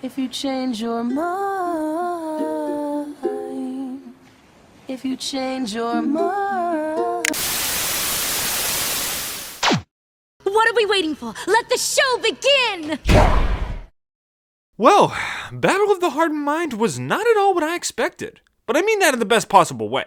If you change your mind, if you change your mind. What are we waiting for? Let the show begin! Well, Battle of the Heart and Mind was not at all what I expected, but I mean that in the best possible way.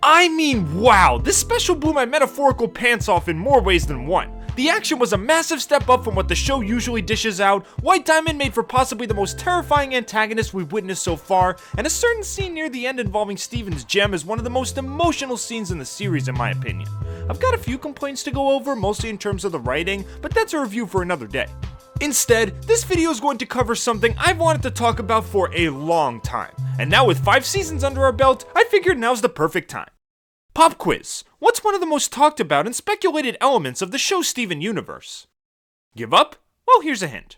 I mean, wow, this special blew my metaphorical pants off in more ways than one. The action was a massive step up from what the show usually dishes out, White Diamond made for possibly the most terrifying antagonist we've witnessed so far, and a certain scene near the end involving Steven's gem is one of the most emotional scenes in the series in my opinion. I've got a few complaints to go over, mostly in terms of the writing, but that's a review for another day. Instead, this video is going to cover something I've wanted to talk about for a long time, and now with 5 seasons under our belt, I figured now's the perfect time. Pop quiz. What's one of the most talked about and speculated elements of the show Steven universe? Give up? Well, here's a hint.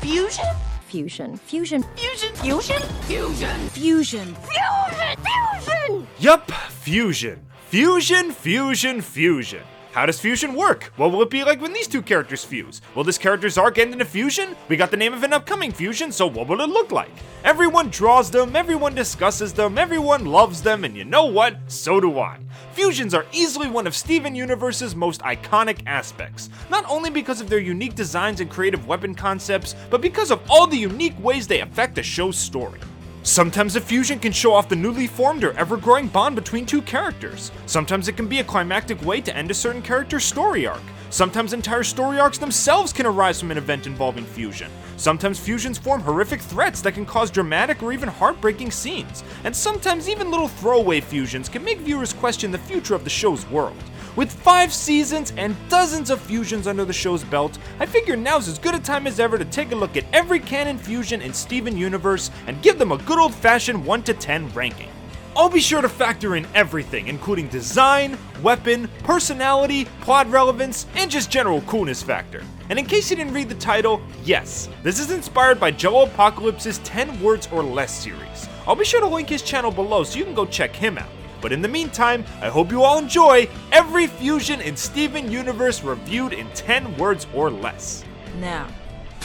Fusion? Fusion. Fusion. Fusion. Fusion. Fusion. Fusion. Fusion. Fusion. Yup, fusion. Fusion, fusion, fusion. How does fusion work? What will it be like when these two characters fuse? Will this character's arc end in a fusion? We got the name of an upcoming fusion, so what will it look like? Everyone draws them, everyone discusses them, everyone loves them, and you know what? So do I. Fusions are easily one of Steven Universe's most iconic aspects, not only because of their unique designs and creative weapon concepts, but because of all the unique ways they affect a show's story. Sometimes a fusion can show off the newly formed or ever-growing bond between two characters. Sometimes it can be a climactic way to end a certain character's story arc. Sometimes entire story arcs themselves can arise from an event involving fusion. Sometimes fusions form horrific threats that can cause dramatic or even heartbreaking scenes. And sometimes even little throwaway fusions can make viewers question the future of the show's world. With 5 seasons and dozens of fusions under the show's belt, I figure now's as good a time as ever to take a look at every canon fusion in Steven Universe and give them a good old-fashioned 1 to 10 ranking. I'll be sure to factor in everything, including design, weapon, personality, plot relevance, and just general coolness factor. And in case you didn't read the title, yes, this is inspired by Jello Apocalypse's 10 Words or Less series. I'll be sure to link his channel below so you can go check him out. But in the meantime, I hope you all enjoy every fusion in Steven Universe reviewed in 10 words or less. Now,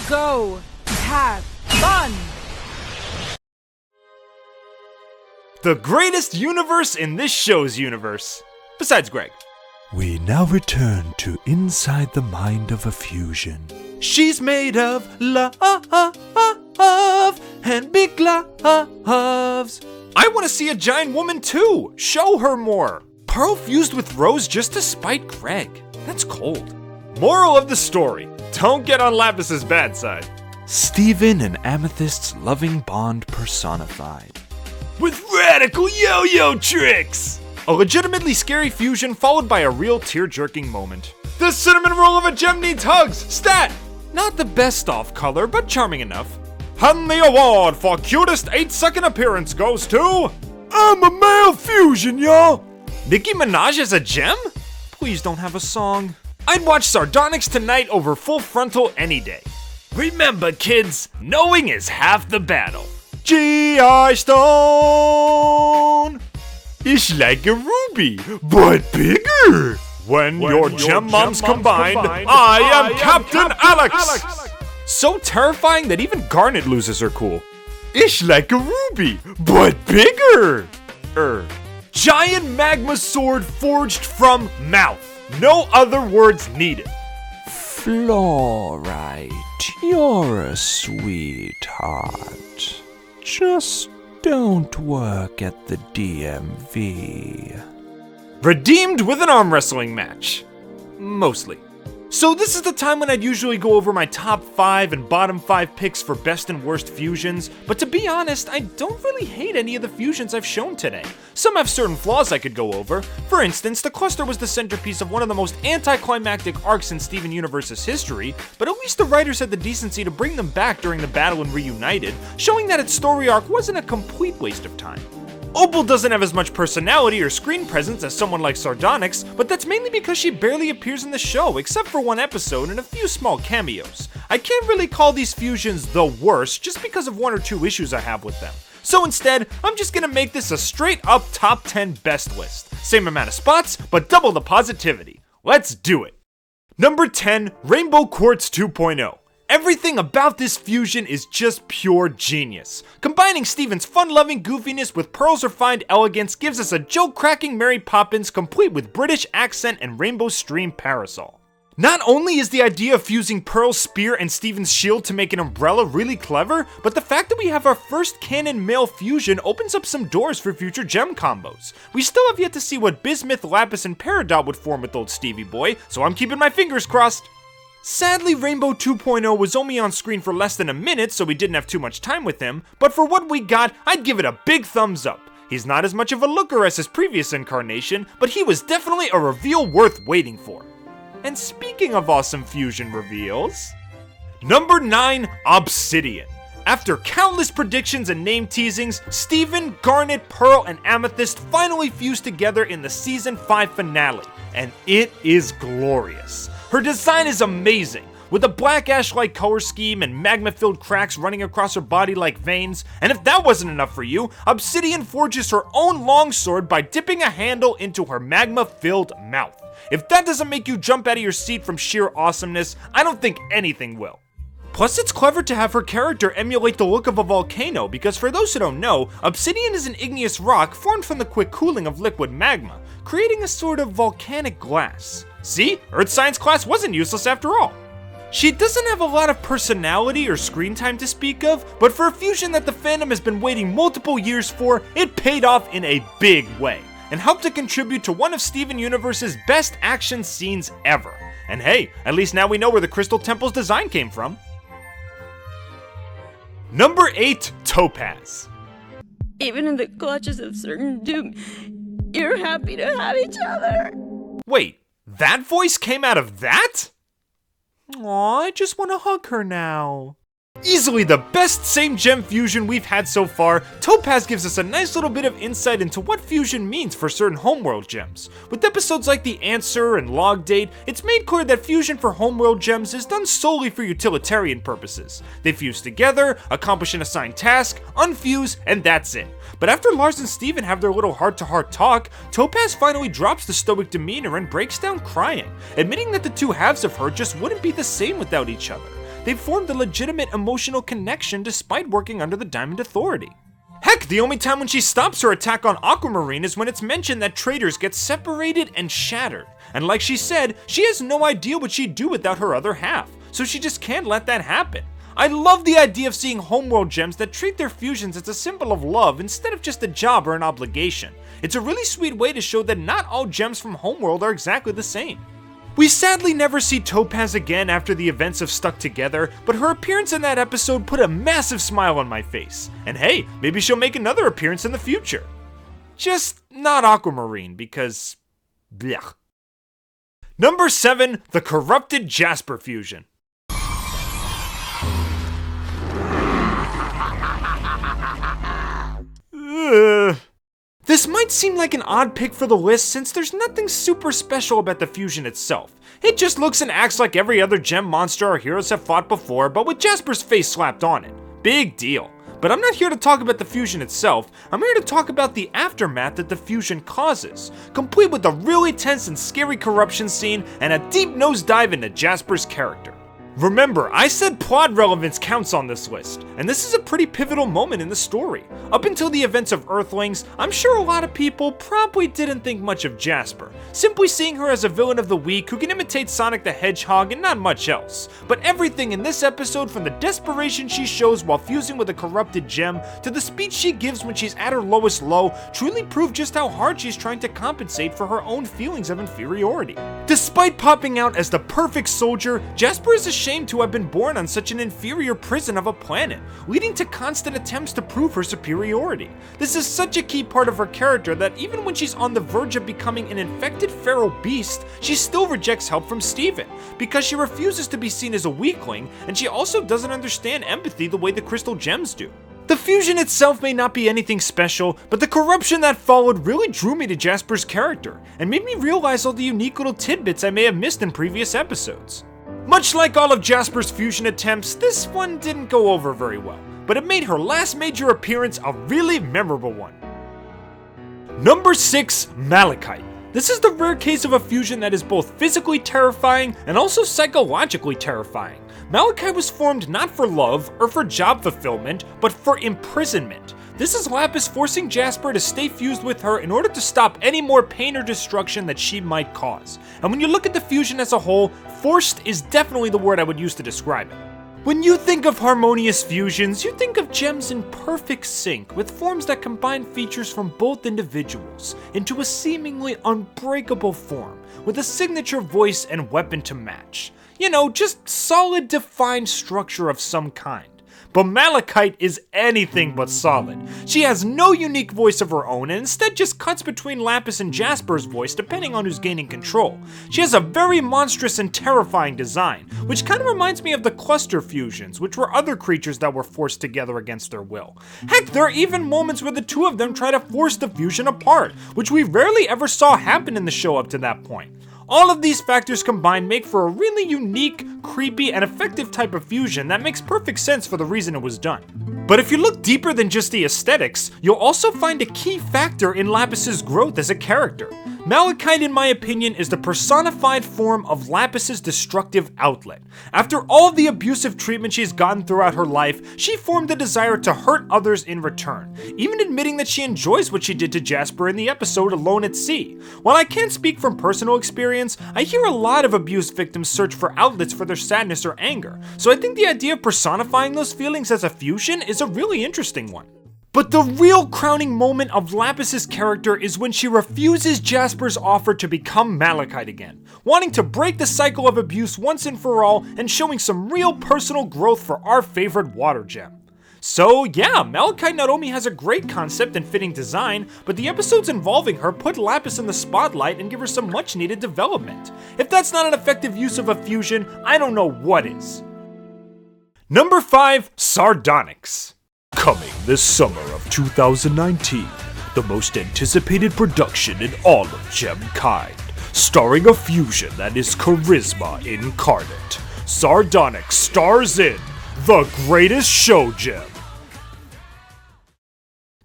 go have fun! The greatest universe in this show's universe. Besides Greg. We now return to inside the mind of a fusion. She's made of love and big loves. I want to see a giant woman too! Show her more! Pearl fused with Rose just to spite Greg. That's cold. Moral of the story, don't get on Lapis's bad side. Steven and Amethyst's loving bond personified. With radical yo-yo tricks! A legitimately scary fusion followed by a real tear-jerking moment. The cinnamon roll of a gem needs hugs! Stat! Not the best off color, but charming enough. And the award for cutest 8-second appearance goes to... I'm a male fusion, y'all! Nicki Minaj as a gem? Please don't have a song. I'd watch Sardonyx tonight over Full Frontal any day. Remember kids, knowing is half the battle. G.I. Stone! It's like a ruby, but bigger! When your gem moms combined, I am Captain Alex! So terrifying that even Garnet loses her cool. It's like a ruby, but bigger! Giant magma sword forged from mouth. No other words needed. Fluorite, you're a sweetheart. Just don't work at the DMV. Redeemed with an arm wrestling match. Mostly. So this is the time when I'd usually go over my top 5 and bottom 5 picks for best and worst fusions, but to be honest, I don't really hate any of the fusions I've shown today. Some have certain flaws I could go over. For instance, the cluster was the centerpiece of one of the most anticlimactic arcs in Steven Universe's history, but at least the writers had the decency to bring them back during the battle and reunited, showing that its story arc wasn't a complete waste of time. Opal doesn't have as much personality or screen presence as someone like Sardonyx, but that's mainly because she barely appears in the show, except for one episode and a few small cameos. I can't really call these fusions the worst, just because of 1 or 2 issues I have with them. So instead, I'm just gonna make this a straight up top 10 best list. Same amount of spots, but double the positivity. Let's do it! Number 10, Rainbow Quartz 2.0. Everything about this fusion is just pure genius. Combining Steven's fun-loving goofiness with Pearl's refined elegance gives us a joke-cracking Mary Poppins complete with British accent and rainbow stream parasol. Not only is the idea of fusing Pearl's spear and Steven's shield to make an umbrella really clever, but the fact that we have our first canon male fusion opens up some doors for future gem combos. We still have yet to see what Bismuth, Lapis, and Peridot would form with old Stevie Boy, so I'm keeping my fingers crossed. Sadly, Rainbow 2.0 was only on screen for less than a minute, so we didn't have too much time with him, but for what we got, I'd give it a big thumbs up. He's not as much of a looker as his previous incarnation, but he was definitely a reveal worth waiting for. And speaking of awesome fusion reveals, number 9, Obsidian. After countless predictions and name teasings, Steven, Garnet, Pearl, and Amethyst finally fused together in the Season 5 finale, and it is glorious. Her design is amazing, with a black ash-like color scheme and magma-filled cracks running across her body like veins, and if that wasn't enough for you, Obsidian forges her own longsword by dipping a handle into her magma-filled mouth. If that doesn't make you jump out of your seat from sheer awesomeness, I don't think anything will. Plus, it's clever to have her character emulate the look of a volcano, because for those who don't know, obsidian is an igneous rock formed from the quick cooling of liquid magma, creating a sort of volcanic glass. See? Earth Science class wasn't useless after all. She doesn't have a lot of personality or screen time to speak of, but for a fusion that the fandom has been waiting multiple years for, it paid off in a big way, and helped to contribute to one of Steven Universe's best action scenes ever. And hey, at least now we know where the Crystal Temple's design came from. Number 8, Topaz. Even in the clutches of certain doom, you're happy to have each other. Wait, that voice came out of that? Aw, I just want to hug her now. Easily the best same gem fusion we've had so far, Topaz gives us a nice little bit of insight into what fusion means for certain homeworld gems. With episodes like The Answer and Log Date, it's made clear that fusion for homeworld gems is done solely for utilitarian purposes. They fuse together, accomplish an assigned task, unfuse, and that's it. But after Lars and Steven have their little heart-to-heart talk, Topaz finally drops the stoic demeanor and breaks down crying, admitting that the two halves of her just wouldn't be the same without each other. They've formed a legitimate emotional connection despite working under the Diamond Authority. Heck, the only time when she stops her attack on Aquamarine is when it's mentioned that traitors get separated and shattered. And like she said, she has no idea what she'd do without her other half, so she just can't let that happen. I love the idea of seeing homeworld gems that treat their fusions as a symbol of love instead of just a job or an obligation. It's a really sweet way to show that not all gems from homeworld are exactly the same. We sadly never see Topaz again after the events of Stuck Together, but her appearance in that episode put a massive smile on my face. And hey, maybe she'll make another appearance in the future. Just not Aquamarine, because blech. Number 7, the Corrupted Jasper Fusion. This might seem like an odd pick for the list since there's nothing super special about the fusion itself. It just looks and acts like every other gem monster our heroes have fought before, but with Jasper's face slapped on it. Big deal. But I'm not here to talk about the fusion itself, I'm here to talk about the aftermath that the fusion causes, complete with a really tense and scary corruption scene and a deep nosedive into Jasper's character. Remember, I said plot relevance counts on this list, and this is a pretty pivotal moment in the story. Up until the events of Earthlings, I'm sure a lot of people probably didn't think much of Jasper, simply seeing her as a villain of the week who can imitate Sonic the Hedgehog and not much else. But everything in this episode, from the desperation she shows while fusing with a corrupted gem, to the speech she gives when she's at her lowest low, truly prove just how hard she's trying to compensate for her own feelings of inferiority. Despite popping out as the perfect soldier, Jasper is ashamed to have been born on such an inferior prison of a planet, leading to constant attempts to prove her superiority. This is such a key part of her character that even when she's on the verge of becoming an infected feral beast, she still rejects help from Steven, because she refuses to be seen as a weakling, and she also doesn't understand empathy the way the crystal gems do. The fusion itself may not be anything special, but the corruption that followed really drew me to Jasper's character, and made me realize all the unique little tidbits I may have missed in previous episodes. Much like all of Jasper's fusion attempts, this one didn't go over very well, but it made her last major appearance a really memorable one. Number 6, Malachite. This is the rare case of a fusion that is both physically terrifying and also psychologically terrifying. Malachi was formed not for love or for job fulfillment, but for imprisonment. This is Lapis forcing Jasper to stay fused with her in order to stop any more pain or destruction that she might cause. And when you look at the fusion as a whole, forced is definitely the word I would use to describe it. When you think of harmonious fusions, you think of gems in perfect sync, with forms that combine features from both individuals into a seemingly unbreakable form, with a signature voice and weapon to match. You know, just solid defined structure of some kind. But Malachite is anything but solid. She has no unique voice of her own and instead just cuts between Lapis and Jasper's voice depending on who's gaining control. She has a very monstrous and terrifying design, which kind of reminds me of the cluster fusions, which were other creatures that were forced together against their will. Heck, there are even moments where the two of them try to force the fusion apart, which we rarely ever saw happen in the show up to that point. All of these factors combined make for a really unique, creepy, and effective type of fusion that makes perfect sense for the reason it was done. But if you look deeper than just the aesthetics, you'll also find a key factor in Lapis's growth as a character. Malachite, in my opinion, is the personified form of Lapis's destructive outlet. After all the abusive treatment she's gotten throughout her life, she formed the desire to hurt others in return, even admitting that she enjoys what she did to Jasper in the episode Alone at Sea. While I can't speak from personal experience, I hear a lot of abuse victims search for outlets for their sadness or anger, so I think the idea of personifying those feelings as a fusion is a really interesting one. But the real crowning moment of Lapis's character is when she refuses Jasper's offer to become Malachite again, wanting to break the cycle of abuse once and for all and showing some real personal growth for our favorite water gem. So yeah, Malachite not only has a great concept and fitting design, but the episodes involving her put Lapis in the spotlight and give her some much needed development. If that's not an effective use of a fusion, I don't know what is. Number 5, Sardonyx. Coming this summer of 2019, the most anticipated production in all of Gemkind, starring a fusion that is charisma incarnate. Sardonyx stars in The Greatest Show Gem.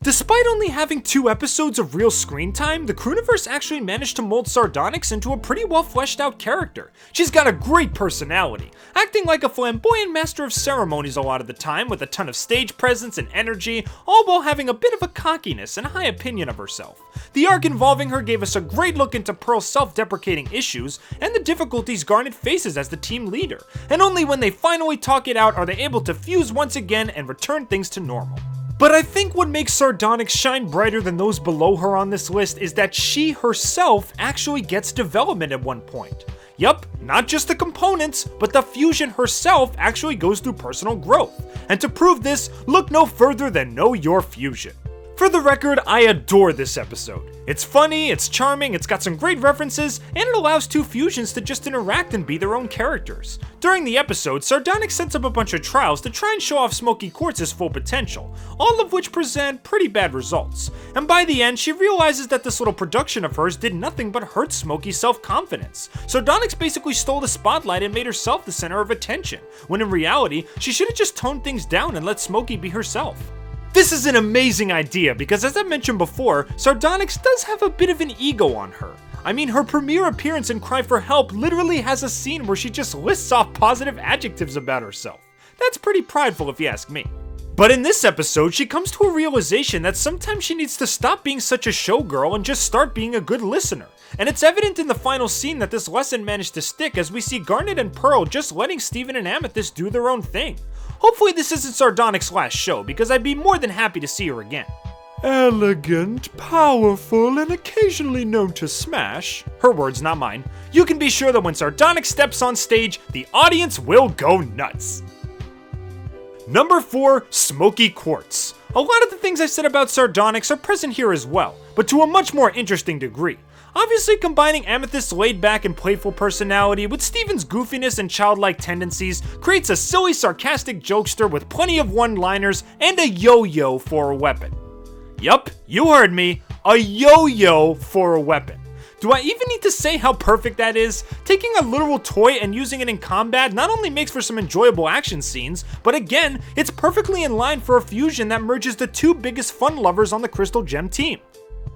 Despite only having 2 episodes of real screen time, the Crewniverse actually managed to mold Sardonyx into a pretty well fleshed out character. She's got a great personality, acting like a flamboyant master of ceremonies a lot of the time with a ton of stage presence and energy, all while having a bit of a cockiness and a high opinion of herself. The arc involving her gave us a great look into Pearl's self-deprecating issues and the difficulties Garnet faces as the team leader, and only when they finally talk it out are they able to fuse once again and return things to normal. But I think what makes Sardonyx shine brighter than those below her on this list is that she herself actually gets development at one point. Yup, not just the components, but the fusion herself actually goes through personal growth. And to prove this, look no further than Know Your Fusion. For the record, I adore this episode. It's funny, it's charming, it's got some great references, and it allows 2 fusions to just interact and be their own characters. During the episode, Sardonyx sets up a bunch of trials to try and show off Smoky Quartz's full potential, all of which present pretty bad results. And by the end, she realizes that this little production of hers did nothing but hurt Smoky's self-confidence. Sardonyx basically stole the spotlight and made herself the center of attention, when in reality, she should have just toned things down and let Smoky be herself. This is an amazing idea because, as I mentioned before, Sardonyx does have a bit of an ego on her. I mean, her premiere appearance in Cry for Help literally has a scene where she just lists off positive adjectives about herself. That's pretty prideful if you ask me. But in this episode, she comes to a realization that sometimes she needs to stop being such a showgirl and just start being a good listener. And it's evident in the final scene that this lesson managed to stick as we see Garnet and Pearl just letting Steven and Amethyst do their own thing. Hopefully this isn't Sardonyx's last show, because I'd be more than happy to see her again. Elegant, powerful, and occasionally known to smash. Her words, not mine. You can be sure that when Sardonyx steps on stage, the audience will go nuts. Number 4, Smoky Quartz. A lot of the things I said about Sardonyx are present here as well, but to a much more interesting degree. Obviously, combining Amethyst's laid-back and playful personality with Steven's goofiness and childlike tendencies creates a silly, sarcastic jokester with plenty of one-liners and a yo-yo for a weapon. Yup, you heard me, a yo-yo for a weapon. Do I even need to say how perfect that is? Taking a literal toy and using it in combat not only makes for some enjoyable action scenes, but again, it's perfectly in line for a fusion that merges the 2 biggest fun lovers on the Crystal Gem team.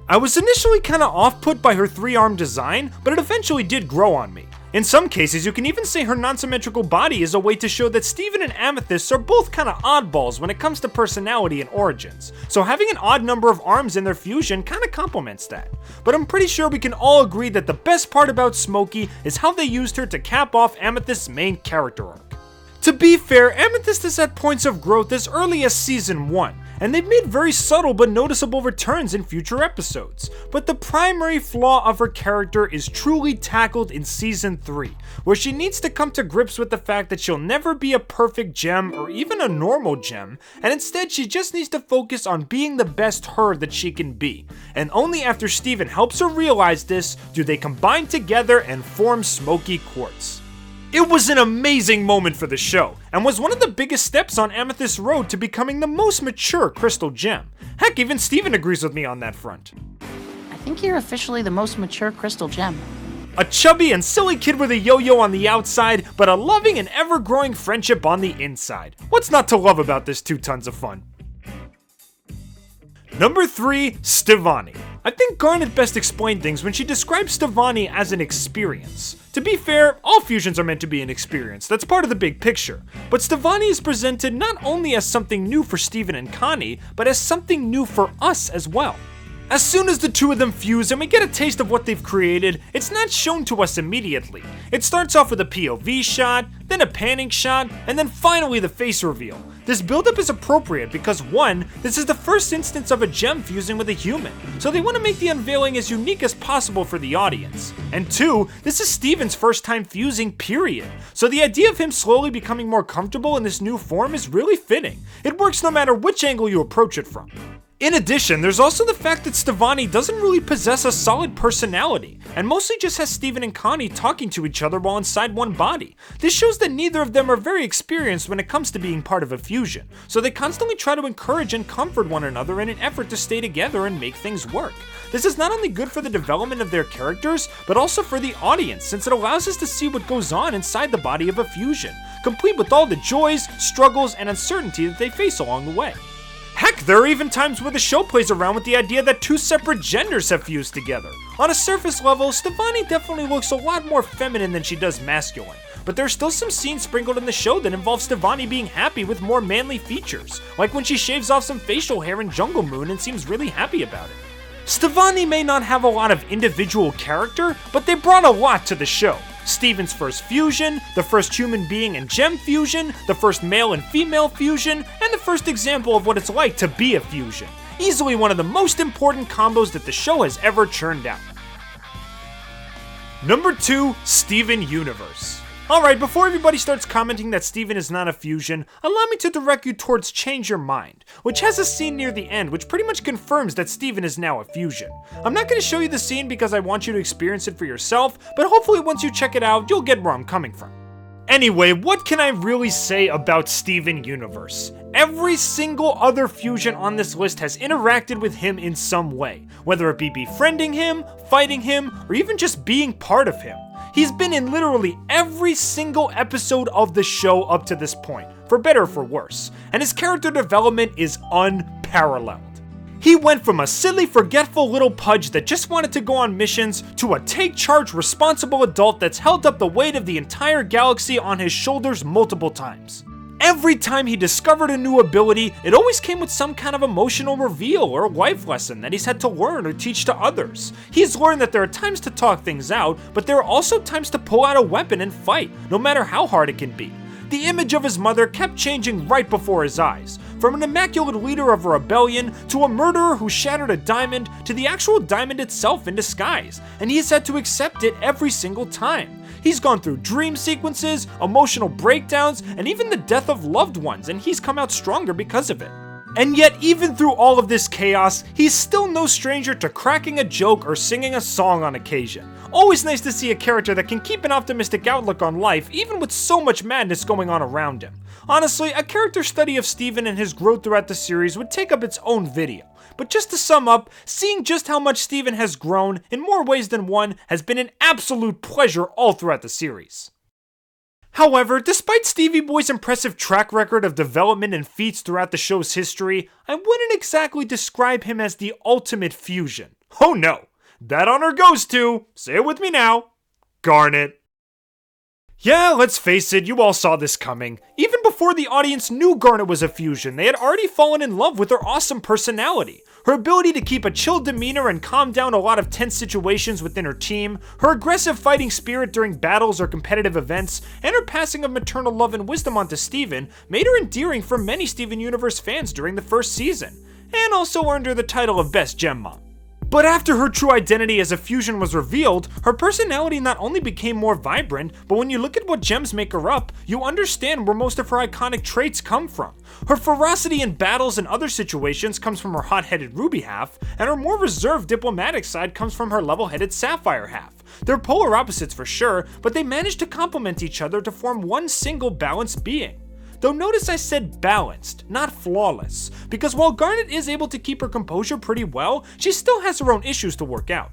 I was initially kinda off-put by her 3-arm design, but it eventually did grow on me. In some cases, you can even say her non-symmetrical body is a way to show that Steven and Amethyst are both kinda oddballs when it comes to personality and origins, so having an odd number of arms in their fusion kinda complements that. But I'm pretty sure we can all agree that the best part about Smokey is how they used her to cap off Amethyst's main character arc. To be fair, Amethyst has had points of growth as early as Season 1, and they've made very subtle but noticeable returns in future episodes. But the primary flaw of her character is truly tackled in Season 3, where she needs to come to grips with the fact that she'll never be a perfect gem or even a normal gem, and instead she just needs to focus on being the best her that she can be. And only after Steven helps her realize this do they combine together and form Smoky Quartz. It was an amazing moment for the show, and was one of the biggest steps on Amethyst's road to becoming the most mature crystal gem. Heck, even Steven agrees with me on that front. I think you're officially the most mature crystal gem. A chubby and silly kid with a yo-yo on the outside, but a loving and ever-growing friendship on the inside. What's not to love about this 2 tons of fun? Number 3, Stevonnie. I think Garnet best explained things when she describes Stevonnie as an experience. To be fair, all fusions are meant to be an experience, that's part of the big picture. But Stevonnie is presented not only as something new for Steven and Connie, but as something new for us as well. As soon as the 2 of them fuse and we get a taste of what they've created, it's not shown to us immediately. It starts off with a POV shot, then a panning shot, and then finally the face reveal. This buildup is appropriate because 1, this is the first instance of a gem fusing with a human, so they want to make the unveiling as unique as possible for the audience. And 2, this is Steven's first time fusing, period, so the idea of him slowly becoming more comfortable in this new form is really fitting. It works no matter which angle you approach it from. In addition, there's also the fact that Stevonnie doesn't really possess a solid personality, and mostly just has Steven and Connie talking to each other while inside one body. This shows that neither of them are very experienced when it comes to being part of a fusion, so they constantly try to encourage and comfort one another in an effort to stay together and make things work. This is not only good for the development of their characters, but also for the audience, since it allows us to see what goes on inside the body of a fusion, complete with all the joys, struggles, and uncertainty that they face along the way. Heck, there are even times where the show plays around with the idea that 2 separate genders have fused together. On a surface level, Stevonnie definitely looks a lot more feminine than she does masculine, but there's still some scenes sprinkled in the show that involve Stevonnie being happy with more manly features, like when she shaves off some facial hair in Jungle Moon and seems really happy about it. Stevonnie may not have a lot of individual character, but they brought a lot to the show. Steven's first fusion, the first human being and gem fusion, the first male and female fusion, and the first example of what it's like to be a fusion. Easily one of the most important combos that the show has ever churned out. Number 2, Steven Universe. Alright, before everybody starts commenting that Steven is not a fusion, allow me to direct you towards Change Your Mind, which has a scene near the end which pretty much confirms that Steven is now a fusion. I'm not going to show you the scene because I want you to experience it for yourself, but hopefully once you check it out, you'll get where I'm coming from. Anyway, what can I really say about Steven Universe? Every single other fusion on this list has interacted with him in some way, whether it be befriending him, fighting him, or even just being part of him. He's been in literally every single episode of the show up to this point, for better or for worse, and his character development is unparalleled. He went from a silly, forgetful little pudge that just wanted to go on missions to a take-charge, responsible adult that's held up the weight of the entire galaxy on his shoulders multiple times. Every time he discovered a new ability, it always came with some kind of emotional reveal or life lesson that he's had to learn or teach to others. He's learned that there are times to talk things out, but there are also times to pull out a weapon and fight, no matter how hard it can be. The image of his mother kept changing right before his eyes, from an immaculate leader of a rebellion, to a murderer who shattered a diamond, to the actual diamond itself in disguise, and he has had to accept it every single time. He's gone through dream sequences, emotional breakdowns, and even the death of loved ones, and he's come out stronger because of it. And yet, even through all of this chaos, he's still no stranger to cracking a joke or singing a song on occasion. Always nice to see a character that can keep an optimistic outlook on life, even with so much madness going on around him. Honestly, a character study of Steven and his growth throughout the series would take up its own video. But just to sum up, seeing just how much Steven has grown, in more ways than one, has been an absolute pleasure all throughout the series. However, despite Stevie Boy's impressive track record of development and feats throughout the show's history, I wouldn't exactly describe him as the ultimate fusion. Oh no! That honor goes to, say it with me now, Garnet. Yeah, let's face it, you all saw this coming. Even before the audience knew Garnet was a fusion, they had already fallen in love with her awesome personality. Her ability to keep a chill demeanor and calm down a lot of tense situations within her team, her aggressive fighting spirit during battles or competitive events, and her passing of maternal love and wisdom onto Steven made her endearing for many Steven Universe fans during the first season, and also earned her the title of Best Gem Mom. But after her true identity as a fusion was revealed, her personality not only became more vibrant, but when you look at what gems make her up, you understand where most of her iconic traits come from. Her ferocity in battles and other situations comes from her hot-headed ruby half, and her more reserved diplomatic side comes from her level-headed sapphire half. They're polar opposites for sure, but they manage to complement each other to form one single balanced being. Though notice I said balanced, not flawless, because while Garnet is able to keep her composure pretty well, she still has her own issues to work out.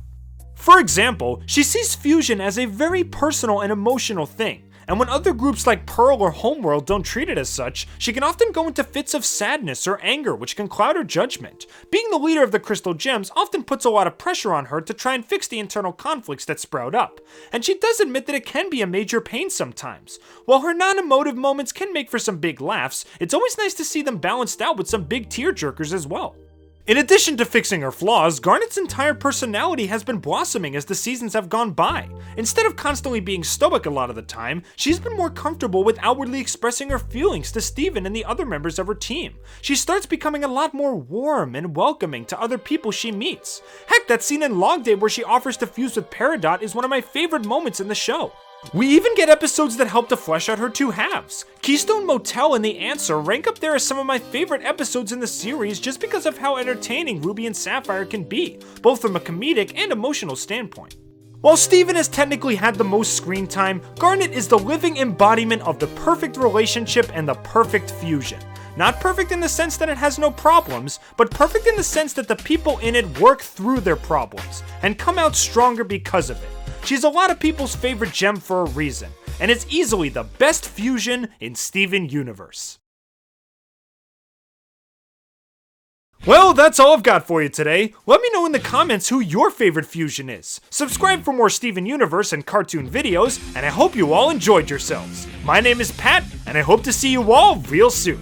For example, she sees fusion as a very personal and emotional thing, and when other groups like Pearl or Homeworld don't treat it as such, she can often go into fits of sadness or anger which can cloud her judgment. Being the leader of the Crystal Gems often puts a lot of pressure on her to try and fix the internal conflicts that sprout up, and she does admit that it can be a major pain sometimes. While her non-emotive moments can make for some big laughs, it's always nice to see them balanced out with some big tearjerkers as well. In addition to fixing her flaws, Garnet's entire personality has been blossoming as the seasons have gone by. Instead of constantly being stoic a lot of the time, she's been more comfortable with outwardly expressing her feelings to Steven and the other members of her team. She starts becoming a lot more warm and welcoming to other people she meets. Heck, that scene in Log Day where she offers to fuse with Peridot is one of my favorite moments in the show. We even get episodes that help to flesh out her two halves. Keystone Motel and The Answer rank up there as some of my favorite episodes in the series just because of how entertaining Ruby and Sapphire can be, both from a comedic and emotional standpoint. While Steven has technically had the most screen time, Garnet is the living embodiment of the perfect relationship and the perfect fusion. Not perfect in the sense that it has no problems, but perfect in the sense that the people in it work through their problems and come out stronger because of it. She's a lot of people's favorite gem for a reason, and is easily the best fusion in Steven Universe. Well, that's all I've got for you today. Let me know in the comments who your favorite fusion is. Subscribe for more Steven Universe and cartoon videos, and I hope you all enjoyed yourselves. My name is Pat, and I hope to see you all real soon.